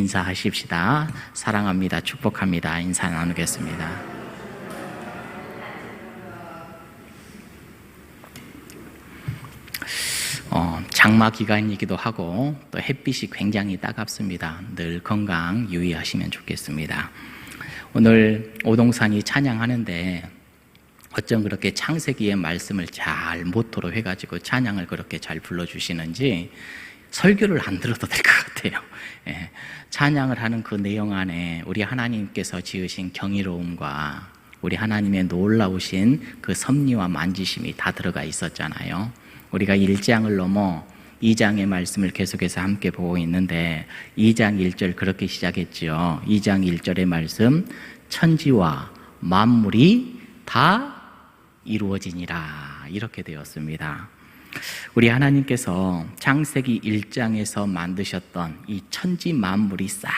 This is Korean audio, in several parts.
인사하십시다. 사랑합니다. 축복합니다. 인사 나누겠습니다. 장마 기간이기도 하고 또 햇빛이 굉장히 따갑습니다. 늘 건강 유의하시면 좋겠습니다. 오늘 오동산이 찬양하는데 어쩜 그렇게 창세기의 말씀을 잘 모토로 해가지고 찬양을 그렇게 잘 불러주시는지 설교를 안 들어도 될 것 같아요. 예, 찬양을 하는 그 내용 안에 우리 하나님께서 지으신 경이로움과 우리 하나님의 놀라우신 그 섭리와 만지심이 다 들어가 있었잖아요. 우리가 1장을 넘어 2장의 말씀을 계속해서 함께 보고 있는데 2장 1절 그렇게 시작했죠. 2장 1절의 말씀, 천지와 만물이 다 이루어지니라, 이렇게 되었습니다. 우리 하나님께서 창세기 1장에서 만드셨던 이 천지 만물이 싹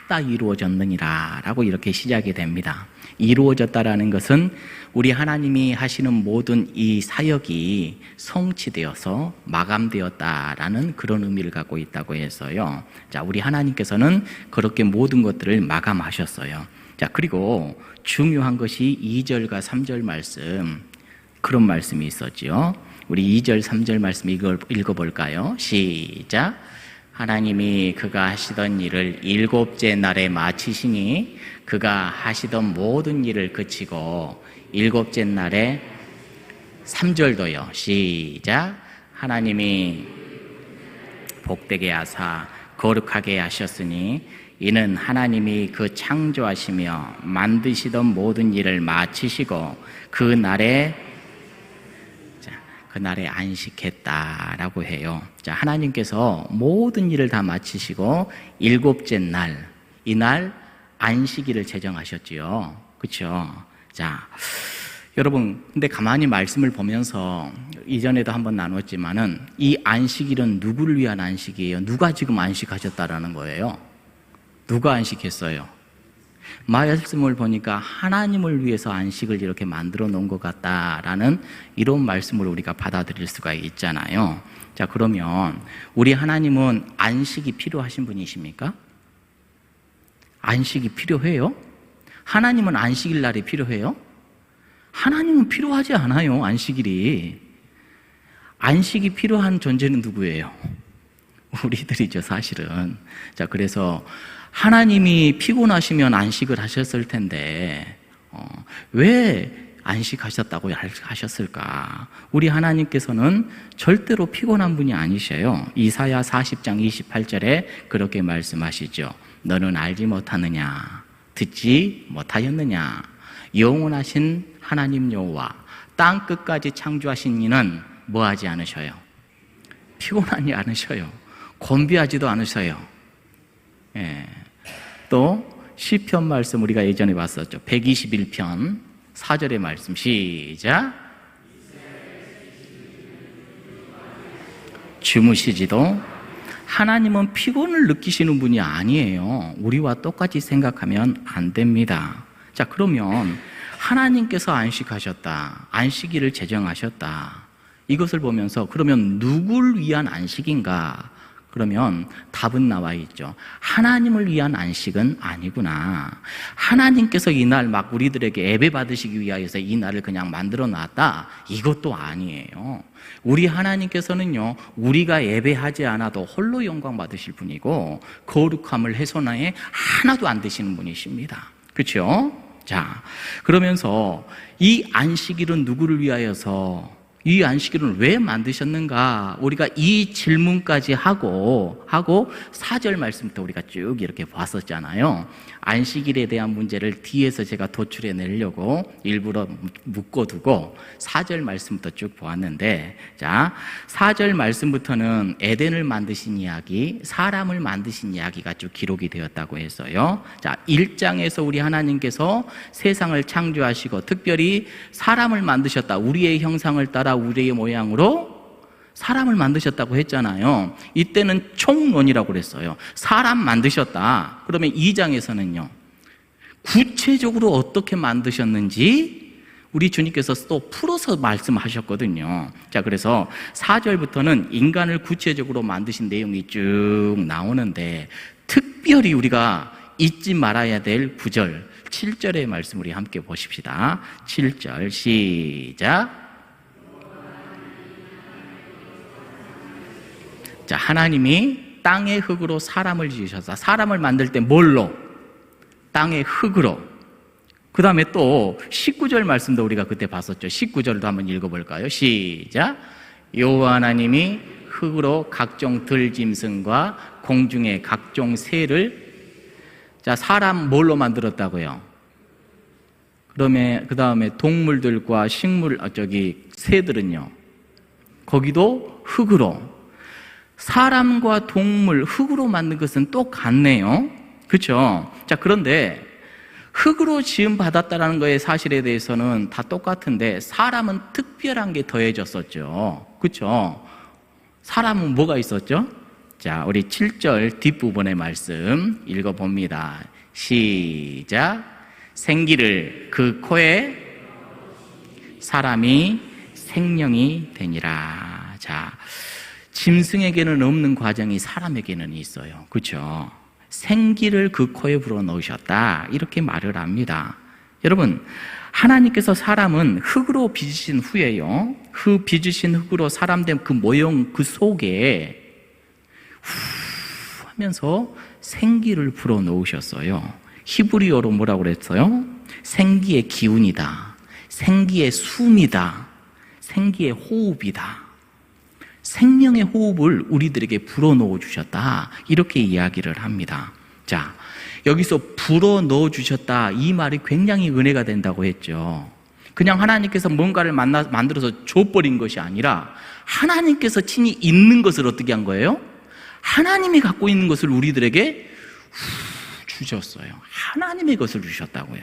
다 이루어졌느니라 라고 이렇게 시작이 됩니다. 이루어졌다라는 것은 우리 하나님이 하시는 모든 이 사역이 성취되어서 마감되었다라는 그런 의미를 갖고 있다고 해서요. 자, 우리 하나님께서는 그렇게 모든 것들을 마감하셨어요. 자, 그리고 중요한 것이 2절과 3절 말씀, 그런 말씀이 있었죠. 우리 2절, 3절 말씀 이걸 읽어볼까요? 시작. 하나님이 그가 하시던 일을 7째 날에 마치시니 그가 하시던 모든 일을 그치고 7째 날에 3절도요. 시작. 하나님이 복되게 하사 거룩하게 하셨으니 이는 하나님이 그 창조하시며 만드시던 모든 일을 마치시고 그날에 안식했다라고 해요. 자, 하나님께서 모든 일을 다 마치시고 7째 날, 이날 안식일을 제정하셨지요. 그렇죠? 자, 여러분, 근데 가만히 말씀을 보면서 이전에도 한번 나눴지만은 이 안식일은 누구를 위한 안식이에요? 누가 지금 안식하셨다라는 거예요? 누가 안식했어요? 말씀을 보니까 하나님을 위해서 안식을 이렇게 만들어 놓은 것 같다라는 이런 말씀을 우리가 받아들일 수가 있잖아요. 자, 그러면 우리 하나님은 안식이 필요하신 분이십니까? 안식이 필요해요? 하나님은 안식일 날이 필요해요? 하나님은 필요하지 않아요. 안식일이. 안식이 필요한 존재는 누구예요? 우리들이죠, 사실은. 자, 그래서 하나님이 피곤하시면 안식을 하셨을 텐데 왜 안식하셨다고 하셨을까? 우리 하나님께서는 절대로 피곤한 분이 아니셔요. 이사야 40장 28절에 그렇게 말씀하시죠. 너는 알지 못하느냐? 듣지 못하였느냐? 영원하신 하나님 여호와 땅 끝까지 창조하신 이는 뭐하지 않으셔요? 피곤하지 않으셔요. 곤비하지도 않으셔요. 예. 또 시편 말씀 우리가 예전에 봤었죠. 121편 4절의 말씀 시작. 주무시지도. 하나님은 피곤을 느끼시는 분이 아니에요. 우리와 똑같이 생각하면 안 됩니다. 자, 그러면 하나님께서 안식하셨다, 안식일을 제정하셨다, 이것을 보면서 그러면 누굴 위한 안식인가? 그러면 답은 나와 있죠. 하나님을 위한 안식은 아니구나. 하나님께서 이날 막 우리들에게 예배 받으시기 위하여서 이 날을 그냥 만들어 놨다, 이것도 아니에요. 우리 하나님께서는요, 우리가 예배하지 않아도 홀로 영광 받으실 분이고 거룩함을 훼손하에 하나도 안 되시는 분이십니다. 그렇죠? 자, 그러면서 이 안식일은 누구를 위하여서, 이 안식일은 왜 만드셨는가? 우리가 이 질문까지 하고 4절 말씀부터 우리가 쭉 이렇게 봤었잖아요. 안식일에 대한 문제를 뒤에서 제가 도출해 내려고 일부러 묶어두고 4절 말씀부터 쭉 보았는데, 자, 4절 말씀부터는 에덴을 만드신 이야기, 사람을 만드신 이야기가 쭉 기록이 되었다고 했어요. 자, 1장에서 우리 하나님께서 세상을 창조하시고 특별히 사람을 만드셨다. 우리의 형상을 따라 우리의 모양으로 사람을 만드셨다고 했잖아요. 이때는 총론이라고 그랬어요. 사람 만드셨다. 그러면 2장에서는요, 구체적으로 어떻게 만드셨는지 우리 주님께서 또 풀어서 말씀하셨거든요. 자, 그래서 4절부터는 인간을 구체적으로 만드신 내용이 쭉 나오는데 특별히 우리가 잊지 말아야 될 9절, 7절의 말씀 우리 함께 보십시다. 7절 시작. 자, 하나님이 땅의 흙으로 사람을 지으셨다. 사람을 만들 때 뭘로? 땅의 흙으로. 그 다음에 또 19절 말씀도 우리가 그때 봤었죠. 19절도 한번 읽어볼까요? 시작. 여호와 하나님이 흙으로 각종 들짐승과 공중의 각종 새를, 자, 사람 뭘로 만들었다고요? 그러면 그 다음에 동물들과 식물, 새들은요, 거기도 흙으로. 사람과 동물, 흙으로 만든 것은 똑같네요. 그렇죠? 자, 그런데 흙으로 지음 받았다라는 거의 사실에 대해서는 다 똑같은데 사람은 특별한 게 더해졌었죠. 그렇죠? 사람은 뭐가 있었죠? 자, 우리 7절 뒷부분의 말씀 읽어봅니다. 시작. 생기를 그 코에 사람이 생명이 되니라. 자, 짐승에게는 없는 과정이 사람에게는 있어요. 그렇죠? 생기를 그 코에 불어넣으셨다, 이렇게 말을 합니다. 여러분, 하나님께서 사람은 흙으로 빚으신 후에요, 빚으신 흙으로 사람 된 그 모형 그 속에 후 하면서 생기를 불어넣으셨어요. 히브리어로 뭐라고 그랬어요? 생기의 기운이다, 생기의 숨이다, 생기의 호흡이다. 생명의 호흡을 우리들에게 불어넣어 주셨다, 이렇게 이야기를 합니다. 자, 여기서 불어넣어 주셨다, 이 말이 굉장히 은혜가 된다고 했죠. 그냥 하나님께서 뭔가를 만들어서 줘버린 것이 아니라 하나님께서 친히 있는 것을 어떻게 한 거예요? 하나님이 갖고 있는 것을 우리들에게 주셨어요. 하나님의 것을 주셨다고요.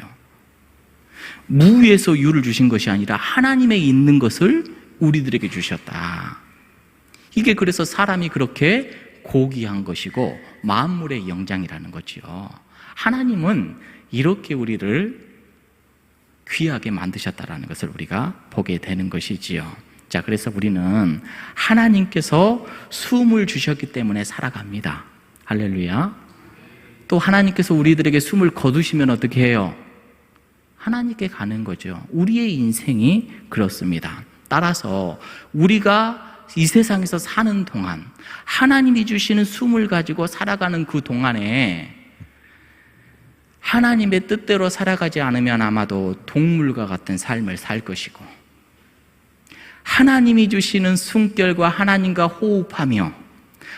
무에서 유를 주신 것이 아니라 하나님의 있는 것을 우리들에게 주셨다. 이게 그래서 사람이 그렇게 고귀한 것이고 만물의 영장이라는 거지요. 하나님은 이렇게 우리를 귀하게 만드셨다라는 것을 우리가 보게 되는 것이지요. 자, 그래서 우리는 하나님께서 숨을 주셨기 때문에 살아갑니다. 할렐루야. 또 하나님께서 우리들에게 숨을 거두시면 어떻게 해요? 하나님께 가는 거죠. 우리의 인생이 그렇습니다. 따라서 우리가 이 세상에서 사는 동안 하나님이 주시는 숨을 가지고 살아가는 그 동안에 하나님의 뜻대로 살아가지 않으면 아마도 동물과 같은 삶을 살 것이고, 하나님이 주시는 숨결과 하나님과 호흡하며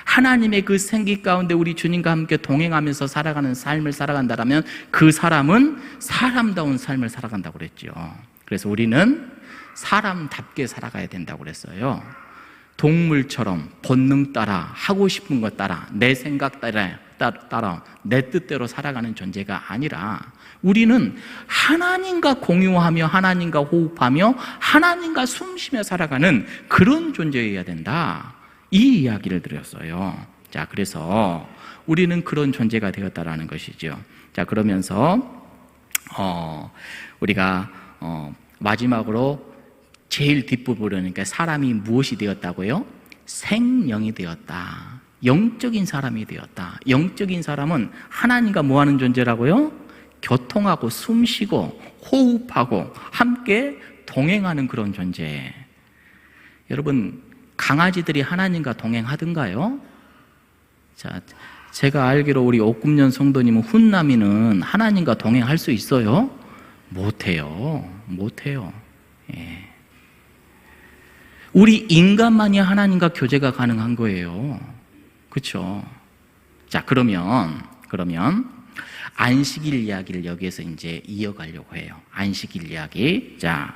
하나님의 그 생기 가운데 우리 주님과 함께 동행하면서 살아가는 삶을 살아간다면 그 사람은 사람다운 삶을 살아간다고 그랬죠. 그래서 우리는 사람답게 살아가야 된다고 그랬어요. 동물처럼 본능 따라, 하고 싶은 것 따라, 내 생각 따라 내 뜻대로 살아가는 존재가 아니라 우리는 하나님과 공유하며 하나님과 호흡하며 하나님과 숨쉬며 살아가는 그런 존재여야 된다, 이 이야기를 드렸어요. 자, 그래서 우리는 그런 존재가 되었다라는 것이죠. 자, 그러면서 우리가 마지막으로 제일 뒷부분을, 그러니까 사람이 무엇이 되었다고요? 생명이 되었다. 영적인 사람이 되었다. 영적인 사람은 하나님과 뭐하는 존재라고요? 교통하고 숨쉬고 호흡하고 함께 동행하는 그런 존재. 여러분, 강아지들이 하나님과 동행하던가요? 자, 제가 알기로 우리 옥금년 성도님은 훈남이는 하나님과 동행할 수 있어요? 못해요. 예. 우리 인간만이 하나님과 교제가 가능한 거예요. 그렇죠? 자, 그러면 안식일 이야기를 여기에서 이제 이어가려고 해요. 안식일 이야기. 자,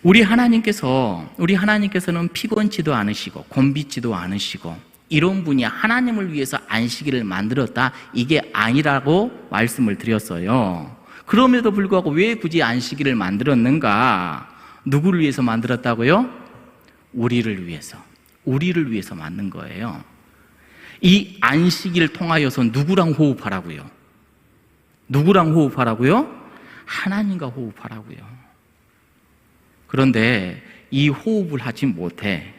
우리 하나님께서는 피곤치도 않으시고 곤비지도 않으시고 이런 분이 하나님을 위해서 안식일을 만들었다, 이게 아니라고 말씀을 드렸어요. 그럼에도 불구하고 왜 굳이 안식일을 만들었는가? 누구를 위해서 만들었다고요? 우리를 위해서 만든 거예요. 이 안식일을 통하여서 누구랑 호흡하라고요? 하나님과 호흡하라고요. 그런데 이 호흡을 하지 못해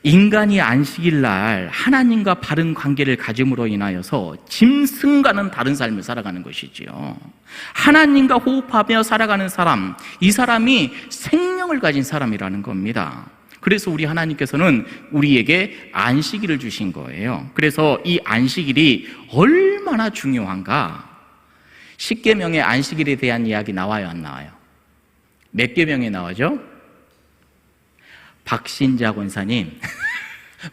인간이 안식일 날 하나님과 바른 관계를 가짐으로 인하여서 짐승과는 다른 삶을 살아가는 것이지요. 하나님과 호흡하며 살아가는 사람, 이 사람이 생명을 가진 사람이라는 겁니다. 그래서 우리 하나님께서는 우리에게 안식일을 주신 거예요. 그래서 이 안식일이 얼마나 중요한가? 십계명의 안식일에 대한 이야기 나와요, 안 나와요? 몇 계명에 나오죠? 박신자 권사님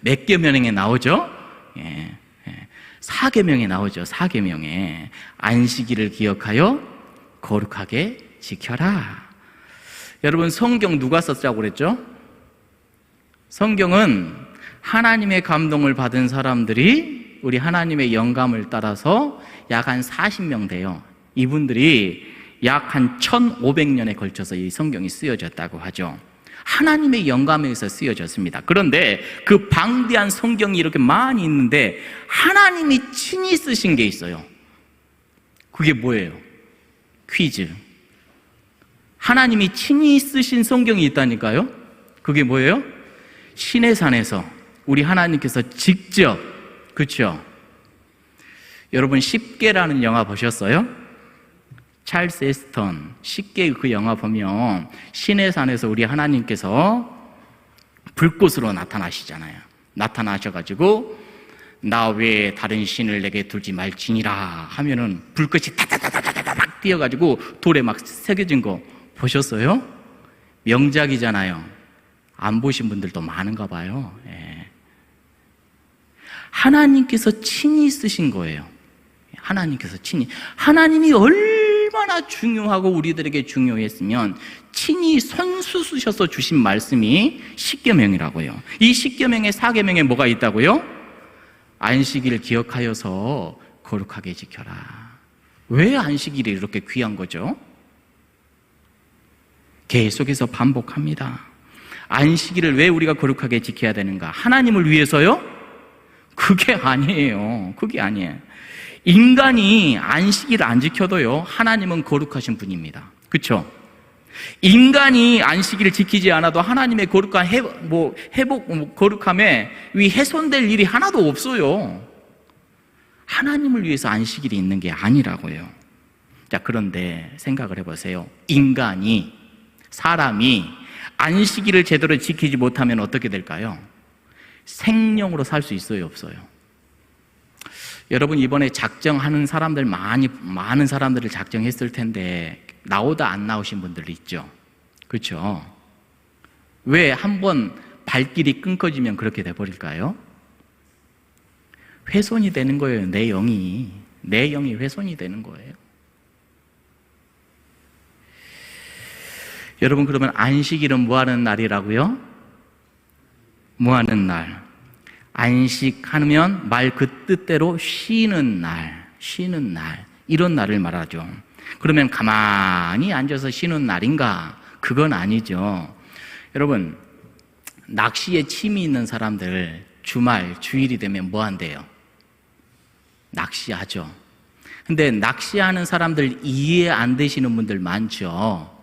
몇 계명에 나오죠? 예, 4계명에 나오죠. 4계명에 안식일을 기억하여 거룩하게 지켜라. 여러분, 성경 누가 썼다고 그랬죠? 성경은 하나님의 감동을 받은 사람들이 우리 하나님의 영감을 따라서 약 한 40명 돼요. 이분들이 약 한 1500년에 걸쳐서 이 성경이 쓰여졌다고 하죠. 하나님의 영감에 의해서 쓰여졌습니다. 그런데 그 방대한 성경이 이렇게 많이 있는데 하나님이 친히 쓰신 게 있어요. 그게 뭐예요? 퀴즈. 하나님이 친히 쓰신 성경이 있다니까요. 그게 뭐예요? 시내산에서 우리 하나님께서 직접, 그렇죠? 여러분, 10계라는 영화 보셨어요? 찰스 에스턴 10계 그 영화 보면 시내산에서 우리 하나님께서 불꽃으로 나타나시잖아요. 나타나셔가지고 나 외에 다른 신을 내게 두지 말지니라 하면은 불꽃이 다다다다다다 막 뛰어가지고 돌에 막 새겨진 거 보셨어요? 명작이잖아요. 안 보신 분들도 많은가 봐요. 예. 하나님께서 친히 쓰신 거예요. 하나님께서 친히. 하나님이 얼마나 중요하고 우리들에게 중요했으면 친히 손수 쓰셔서 주신 말씀이 십계명이라고요. 이 십계명의 4계명에 뭐가 있다고요? 안식일을 기억하여서 거룩하게 지켜라. 왜 안식일이 이렇게 귀한 거죠? 계속해서 반복합니다. 안식일을 왜 우리가 거룩하게 지켜야 되는가? 하나님을 위해서요? 그게 아니에요. 그게 아니에요. 인간이 안식일을 안 지켜도요, 하나님은 거룩하신 분입니다. 그렇죠? 인간이 안식일을 지키지 않아도 하나님의 거룩한 거룩함에 훼손될 일이 하나도 없어요. 하나님을 위해서 안식일이 있는 게 아니라고요. 자, 그런데 생각을 해보세요. 사람이 안식일을 제대로 지키지 못하면 어떻게 될까요? 생명으로 살 수 있어요, 없어요? 여러분, 이번에 작정하는 사람들 많은 사람들을 작정했을 텐데 나오다 안 나오신 분들 있죠? 그렇죠? 왜 한번 발길이 끊겨지면 그렇게 돼버릴까요? 훼손이 되는 거예요. 내 영이 훼손이 되는 거예요. 여러분, 그러면 안식일은 뭐 하는 날이라고요? 뭐 하는 날? 안식하면 말 그 뜻대로 쉬는 날, 이런 날을 말하죠. 그러면 가만히 앉아서 쉬는 날인가? 그건 아니죠. 여러분, 낚시에 취미 있는 사람들 주일이 되면 뭐 한대요? 낚시하죠. 근데 낚시하는 사람들 이해 안 되시는 분들 많죠.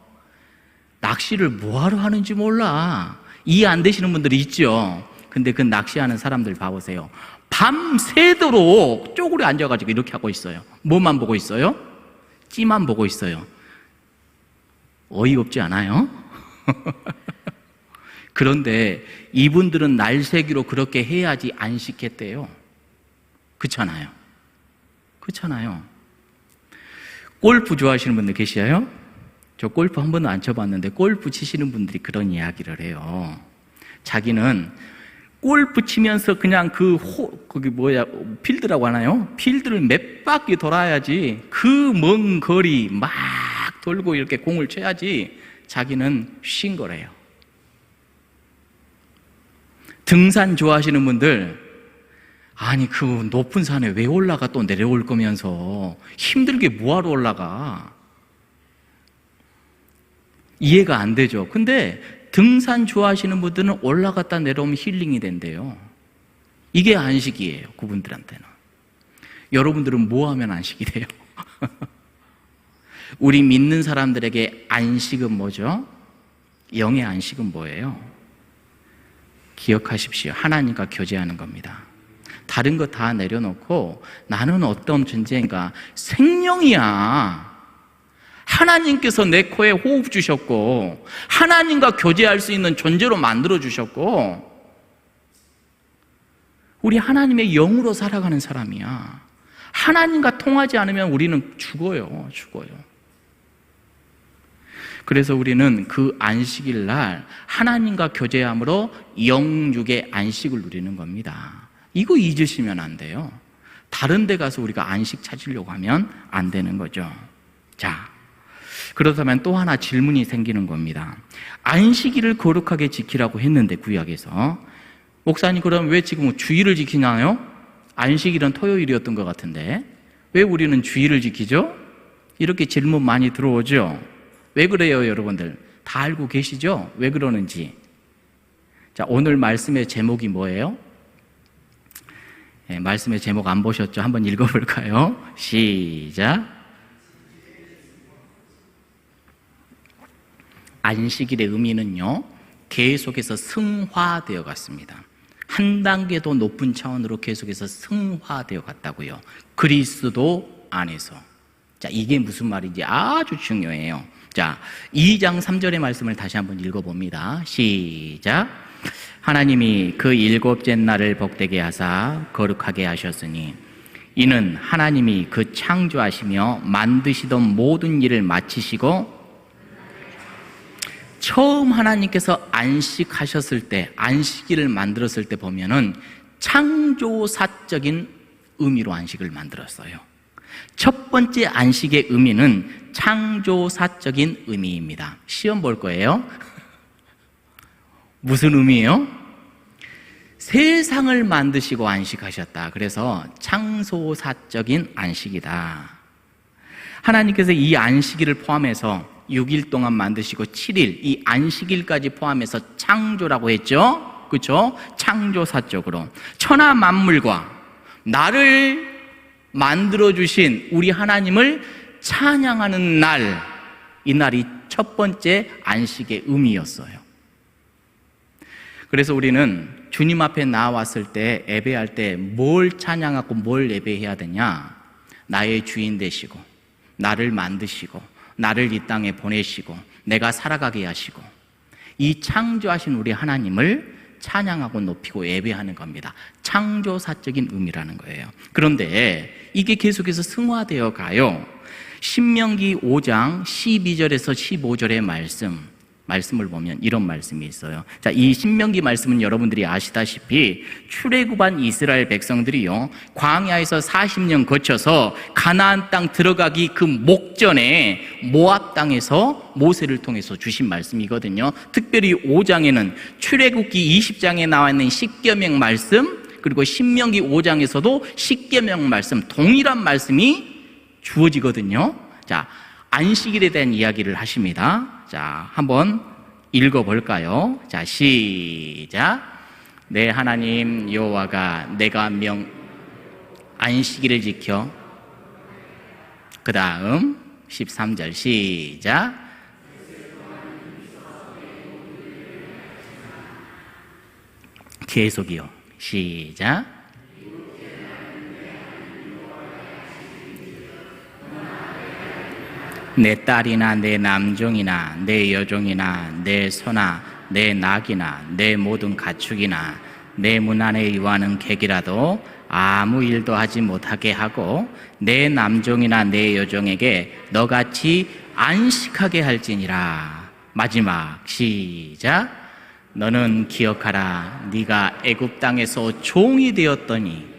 낚시를 뭐하러 하는지 몰라. 이해 안 되시는 분들이 있죠. 근데 그 낚시하는 사람들 봐보세요. 밤새도록 쪼그려 앉아가지고 이렇게 하고 있어요. 뭐만 보고 있어요? 찌만 보고 있어요. 어이없지 않아요? 그런데 이분들은 날새기로 그렇게 해야지 안식했대요. 그렇잖아요. 골프 좋아하시는 분들 계시나요? 저 골프 한 번도 안 쳐봤는데 골프 치시는 분들이 그런 이야기를 해요. 자기는 골프 치면서 그냥 필드라고 하나요? 필드를 몇 바퀴 돌아야지, 그 먼 거리 막 돌고 이렇게 공을 쳐야지 자기는 쉰 거래요. 등산 좋아하시는 분들, 아니 그 높은 산에 왜 올라가 또 내려올 거면서 힘들게 뭐하러 올라가? 이해가 안 되죠. 근데 등산 좋아하시는 분들은 올라갔다 내려오면 힐링이 된대요. 이게 안식이에요, 그분들한테는. 여러분들은 뭐 하면 안식이 돼요? 우리 믿는 사람들에게 안식은 뭐죠? 영의 안식은 뭐예요? 기억하십시오. 하나님과 교제하는 겁니다. 다른 거 다 내려놓고 나는 어떤 존재인가? 생명이야. 하나님께서 내 코에 호흡 주셨고 하나님과 교제할 수 있는 존재로 만들어 주셨고 우리 하나님의 영으로 살아가는 사람이야. 하나님과 통하지 않으면 우리는 죽어요. 그래서 우리는 그 안식일 날 하나님과 교제함으로 영육의 안식을 누리는 겁니다. 이거 잊으시면 안 돼요. 다른 데 가서 우리가 안식 찾으려고 하면 안 되는 거죠. 자, 그렇다면 또 하나 질문이 생기는 겁니다. 안식일을 거룩하게 지키라고 했는데 구약에서 목사님 그럼 왜 지금 주일을 지키나요? 안식일은 토요일이었던 것 같은데 왜 우리는 주일을 지키죠? 이렇게 질문 많이 들어오죠? 왜 그래요 여러분들? 다 알고 계시죠? 왜 그러는지. 자, 오늘 말씀의 제목이 뭐예요? 네, 말씀의 제목 안 보셨죠? 한번 읽어볼까요? 시작. 안식일의 의미는요, 계속해서 승화되어 갔습니다. 한 단계 더 높은 차원으로 계속해서 승화되어 갔다고요. 그리스도 안에서. 자, 이게 무슨 말인지 아주 중요해요. 자, 2장 3절의 말씀을 다시 한번 읽어봅니다. 시작. 하나님이 그 일곱째 날을 복되게 하사 거룩하게 하셨으니 이는 하나님이 그 창조하시며 만드시던 모든 일을 마치시고 처음 하나님께서 안식하셨을 때, 안식일을 만들었을 때 보면은 창조사적인 의미로 안식을 만들었어요. 첫 번째 안식의 의미는 창조사적인 의미입니다. 시험 볼 거예요. 무슨 의미예요? 세상을 만드시고 안식하셨다. 그래서 창조사적인 안식이다. 하나님께서 이 안식일을 포함해서 6일 동안 만드시고 7일, 이 안식일까지 포함해서 창조라고 했죠? 그렇죠? 창조사적으로 천하 만물과 나를 만들어주신 우리 하나님을 찬양하는 날, 이 날이 첫 번째 안식의 의미였어요. 그래서 우리는 주님 앞에 나왔을 때, 예배할 때 뭘 찬양하고 뭘 예배해야 되냐? 나의 주인 되시고 나를 만드시고 나를 이 땅에 보내시고 내가 살아가게 하시고 이 창조하신 우리 하나님을 찬양하고 높이고 예배하는 겁니다. 창조사적인 의미라는 거예요. 그런데 이게 계속해서 승화되어 가요. 신명기 5장 12절에서 15절의 말씀을 보면 이런 말씀이 있어요. 자, 이 신명기 말씀은 여러분들이 아시다시피 출애굽한 이스라엘 백성들이요, 광야에서 40년 거쳐서 가나안 땅 들어가기 그 목전에 모압 땅에서 모세를 통해서 주신 말씀이거든요. 특별히 5장에는 출애굽기 20장에 나와 있는 십계명 말씀, 그리고 신명기 5장에서도 십계명 말씀, 동일한 말씀이 주어지거든요. 자, 안식일에 대한 이야기를 하십니다. 자, 한번 읽어볼까요? 자, 시작. 내 하나님 여호와가 내가 안식일을 지켜. 그 다음 13절 시작. 계속이요. 시작. 내 딸이나 내 남종이나 내 여종이나 내 소나 내 낙이나 내 모든 가축이나 내 문 안에 이와는 객이라도 아무 일도 하지 못하게 하고 내 남종이나 내 여종에게 너같이 안식하게 할지니라. 마지막 시작. 너는 기억하라. 네가 애굽 땅에서 종이 되었더니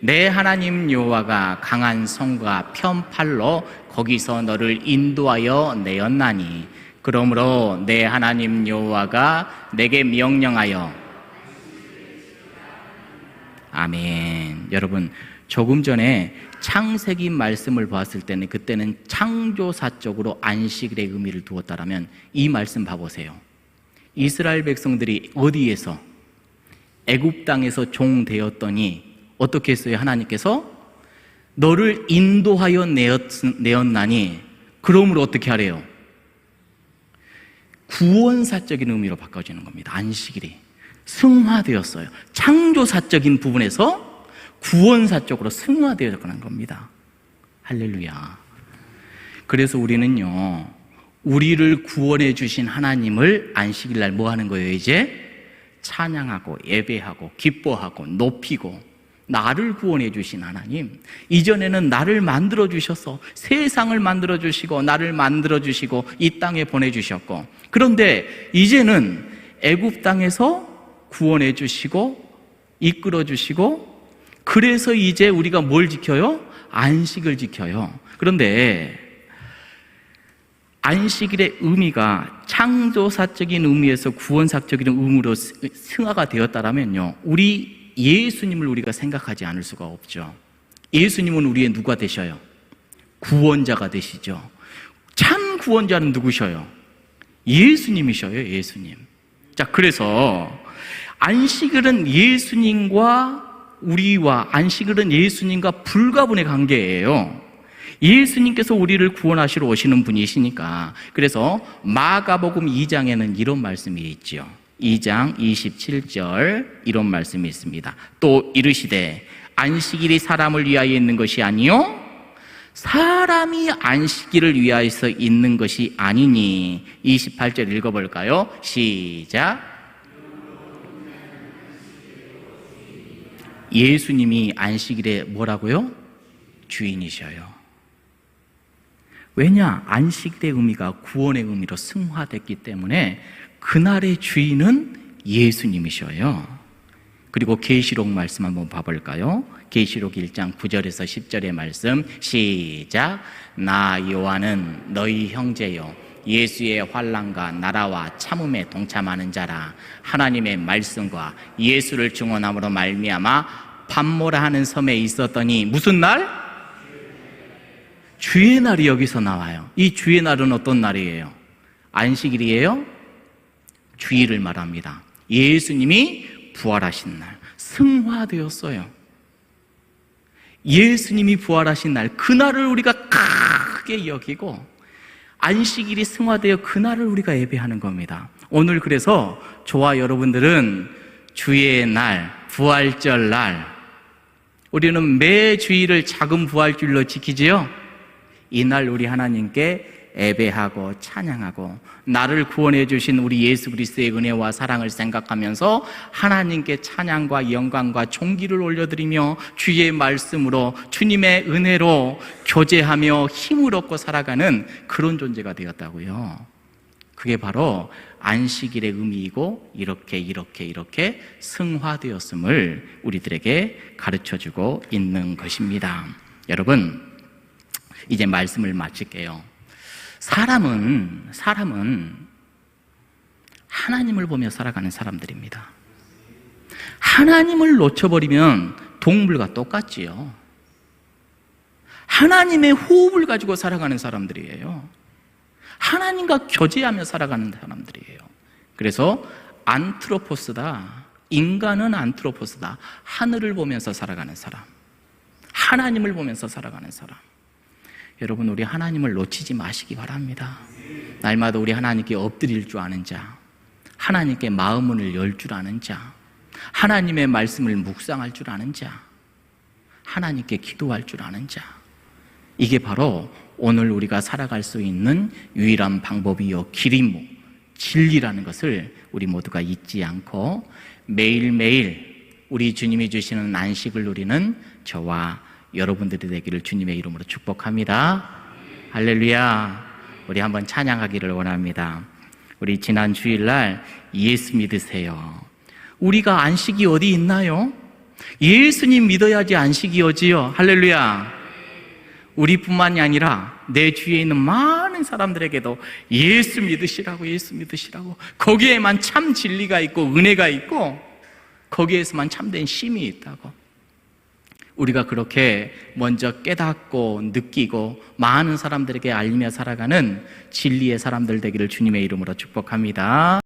내 하나님 여호와가 강한 손과 편팔로 거기서 너를 인도하여 내었나니 그러므로 내 하나님 여호와가 내게 명령하여. 아멘. 여러분, 조금 전에 창세기 말씀을 보았을 때는 그때는 창조사적으로 안식일의 의미를 두었다라면 이 말씀 봐보세요. 이스라엘 백성들이 어디에서? 애굽 땅에서 종 되었더니 어떻게 했어요? 하나님께서 너를 인도하여 내었나니 그러므로 어떻게 하래요? 구원사적인 의미로 바꿔지는 겁니다. 안식일이 승화되었어요. 창조사적인 부분에서 구원사적으로 승화되어가는 겁니다. 할렐루야. 그래서 우리는요, 우리를 구원해 주신 하나님을 안식일 날 뭐 하는 거예요? 이제 찬양하고 예배하고 기뻐하고 높이고, 나를 구원해 주신 하나님, 이전에는 나를 만들어 주셔서 세상을 만들어 주시고 나를 만들어 주시고 이 땅에 보내 주셨고, 그런데 이제는 애굽 땅에서 구원해 주시고 이끌어 주시고, 그래서 이제 우리가 뭘 지켜요? 안식을 지켜요. 그런데 안식일의 의미가 창조사적인 의미에서 구원사적인 의미로 승화가 되었다면요, 우리 예수님을 우리가 생각하지 않을 수가 없죠. 예수님은 우리의 누가 되셔요? 구원자가 되시죠. 참 구원자는 누구셔요? 예수님이셔요. 예수님. 자, 그래서 안식일은 안식일은 예수님과 불가분의 관계예요. 예수님께서 우리를 구원하시러 오시는 분이시니까. 그래서 마가복음 2장에는 이런 말씀이 있죠. 2장 27절 이런 말씀이 있습니다. 또 이르시되 안식일이 사람을 위하여 있는 것이 아니요 사람이 안식일을 위하여서 있는 것이 아니니. 28절 읽어볼까요? 시작. 예수님이 안식일에 뭐라고요? 주인이셔요. 왜냐? 안식일의 의미가 구원의 의미로 승화됐기 때문에 그날의 주인은 예수님이셔요. 그리고 계시록 말씀 한번 봐볼까요? 계시록 1장 9절에서 10절의 말씀 시작. 나 요한은 너희 형제요 예수의 환난과 나라와 참음에 동참하는 자라. 하나님의 말씀과 예수를 증언함으로 말미암아 밤모라 하는 섬에 있었더니. 무슨 날? 주의 날이 여기서 나와요. 이 주의 날은 어떤 날이에요? 안식일이에요? 주일을 말합니다. 예수님이 부활하신 날, 승화되었어요. 예수님이 부활하신 날, 그날을 우리가 크게 여기고 안식일이 승화되어 그날을 우리가 예배하는 겁니다. 오늘 그래서 저와 여러분들은 주의 날, 부활절 날, 우리는 매 주일을 작은 부활주일로 지키지요. 이날 우리 하나님께 예배하고 찬양하고 나를 구원해 주신 우리 예수 그리스도의 은혜와 사랑을 생각하면서 하나님께 찬양과 영광과 존귀를 올려드리며 주의 말씀으로 주님의 은혜로 교제하며 힘을 얻고 살아가는 그런 존재가 되었다고요. 그게 바로 안식일의 의미이고 이렇게 승화되었음을 우리들에게 가르쳐주고 있는 것입니다. 여러분, 이제 말씀을 마칠게요. 사람은 하나님을 보며 살아가는 사람들입니다. 하나님을 놓쳐버리면 동물과 똑같지요. 하나님의 호흡을 가지고 살아가는 사람들이에요. 하나님과 교제하며 살아가는 사람들이에요. 그래서 안트로포스다. 인간은 안트로포스다. 하늘을 보면서 살아가는 사람, 하나님을 보면서 살아가는 사람. 여러분, 우리 하나님을 놓치지 마시기 바랍니다. 날마다 우리 하나님께 엎드릴 줄 아는 자, 하나님께 마음문을 열 줄 아는 자, 하나님의 말씀을 묵상할 줄 아는 자, 하나님께 기도할 줄 아는 자, 이게 바로 오늘 우리가 살아갈 수 있는 유일한 방법이요 길이요 진리라는 것을 우리 모두가 잊지 않고 매일매일 우리 주님이 주시는 안식을 누리는 저와 여러분들이 되기를 주님의 이름으로 축복합니다. 할렐루야. 우리 한번 찬양하기를 원합니다. 우리 지난 주일날 예수 믿으세요. 우리가 안식이 어디 있나요? 예수님 믿어야지 안식이 오지요. 할렐루야. 우리뿐만이 아니라 내 주위에 있는 많은 사람들에게도 예수 믿으시라고, 예수 믿으시라고. 거기에만 참 진리가 있고 은혜가 있고 거기에서만 참된 쉼이 있다고. 우리가 그렇게 먼저 깨닫고 느끼고 많은 사람들에게 알리며 살아가는 진리의 사람들 되기를 주님의 이름으로 축복합니다.